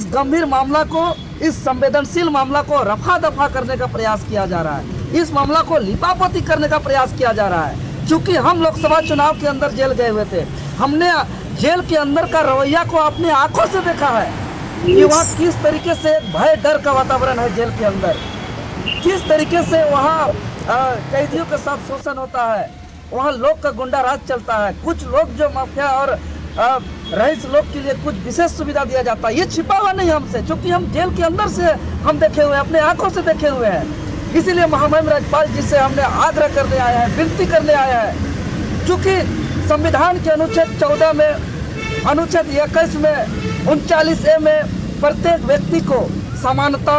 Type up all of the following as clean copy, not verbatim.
गंभीर मामला को, इस संवेदनशील मामला को रफा दफा करने का प्रयास किया जा रहा है। इस मामला को लिपापोती करने का प्रयास किया जा रहा है। क्योंकि हम लोकसभा चुनाव के अंदर जेल गए हुए थे, हमने जेल के अंदर का रवैया को अपने आंखों से देखा है कि वहाँ किस तरीके से भय डर का वातावरण है जेल के अंदर, किस तरीके से वहाँ कैदियों के साथ शोषण होता है, वहाँ लोग का गुंडा राज चलता है। कुछ लोग जो माफिया और रईस लोग के लिए कुछ विशेष सुविधा दिया जाता है, ये छिपा हुआ नहीं हमसे, क्योंकि हम जेल के अंदर से हम देखे हुए हैं, अपने आंखों से देखे हुए हैं। इसीलिए महामहिम राज्यपाल जी से हमने आग्रह करने आया है, विनती करने आया है। चूँकि संविधान के अनुच्छेद 14 में, अनुच्छेद 21 में, 39A में प्रत्येक व्यक्ति को समानता,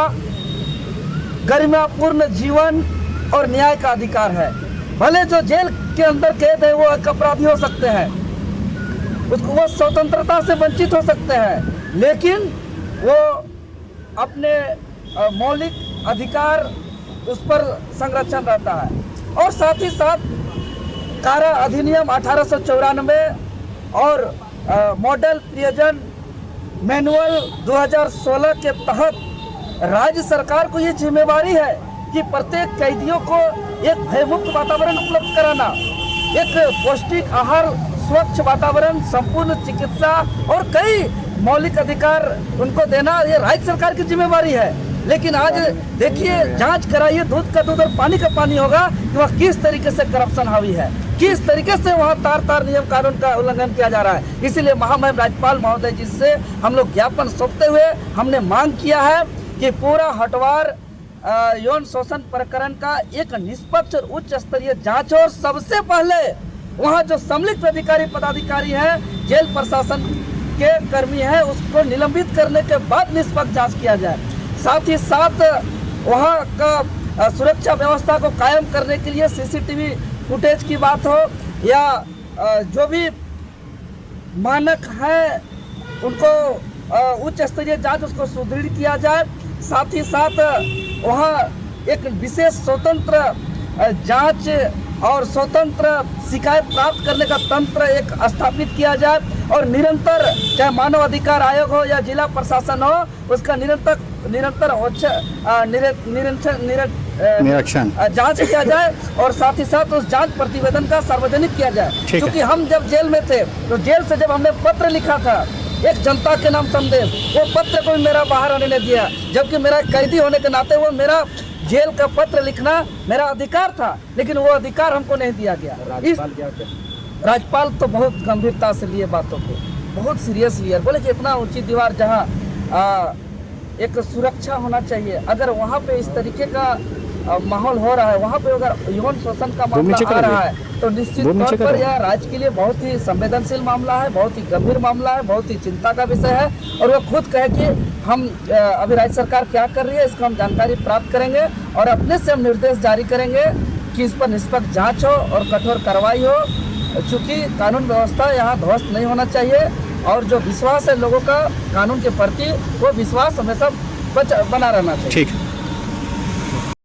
गरिमापूर्ण जीवन और न्याय का अधिकार है। भले जो जेल के अंदर कैद है वो एक अपराधी हो सकते हैं, उसको वो स्वतंत्रता से वंचित हो सकते हैं, लेकिन वो अपने मौलिक अधिकार उस पर संरक्षण रहता है। और साथ ही साथ कारा अधिनियम 1894 और मॉडल प्रिजन मैनुअल 2016 के तहत राज्य सरकार को ये जिम्मेवारी है कि प्रत्येक कैदियों को एक भयमुक्त वातावरण उपलब्ध कराना, एक पौष्टिक आहार, स्वच्छ वातावरण, संपूर्ण चिकित्सा और कई मौलिक अधिकार उनको देना, ये राज्य सरकार की जिम्मेवारी है। लेकिन आज देखिए, जांच कराइए, दूध का दूध और पानी का पानी होगा कि वह किस तरीके से करप्शन हावी है, किस तरीके से वहाँ तार तार नियम कानून का उल्लंघन किया जा रहा है। इसीलिए महामहिम राज्यपाल महोदय जी से हम लोग ज्ञापन सौंपते हुए हमने मांग किया है कि पूरा हटवार यौन शोषण प्रकरण का एक निष्पक्ष और उच्च स्तरीय जांच हो, और सबसे पहले वहां जो सम्मिलित अधिकारी पदाधिकारी हैं, जेल प्रशासन के कर्मी हैं, उसको निलंबित करने के बाद निष्पक्ष जांच किया जाए। साथ ही साथ वहां का सुरक्षा व्यवस्था को कायम करने के लिए सीसीटीवी फुटेज की बात हो या जो भी मानक है उनको उच्च स्तरीय जांच उसको सुदृढ़ किया जाए। साथ ही साथ वहाँ एक विशेष स्वतंत्र जांच और स्वतंत्र शिकायत प्राप्त करने का तंत्र एक स्थापित किया जाए, और निरंतर, चाहे मानव अधिकार आयोग हो या जिला प्रशासन हो, उसका निरंतर निरीक्षण जांच किया जाए, और साथ ही साथ उस जांच प्रतिवेदन का सार्वजनिक किया जाए। क्योंकि हम जब जेल में थे तो जेल से जब हमने पत्र लिखा था एक जनता के नाम संदेश, वो पत्र को मेरा बाहर आने नहीं दिया, जबकि मेरा कैदी होने के नाते वो मेरा जेल का पत्र लिखना मेरा अधिकार था, लेकिन वो अधिकार हमको नहीं दिया गया। राज्यपाल तो बहुत गंभीरता से लिए बातों को, बहुत सीरियस लिया, बोले कि इतना ऊंची दीवार जहाँ एक सुरक्षा होना चाहिए, अगर वहाँ पे इस तरीके का माहौल हो रहा है, वहाँ पे अगर यौन शोषण का मामला आ रहा है, तो निश्चित तौर पर यह राज्य के लिए बहुत ही संवेदनशील मामला है, बहुत ही गंभीर मामला है, बहुत ही चिंता का विषय है। और वो खुद कहे कि हम अभी राज्य सरकार क्या कर रही है, इसको हम जानकारी प्राप्त करेंगे और अपने से हम निर्देश जारी करेंगे कि इस पर निष्पक्ष जाँच हो और कठोर कार्रवाई हो। चूँकि कानून व्यवस्था यहाँ ध्वस्त नहीं होना चाहिए, और जो विश्वास है लोगों का कानून के प्रति, वो विश्वास हमेशा बना रहना चाहिए। ठीक।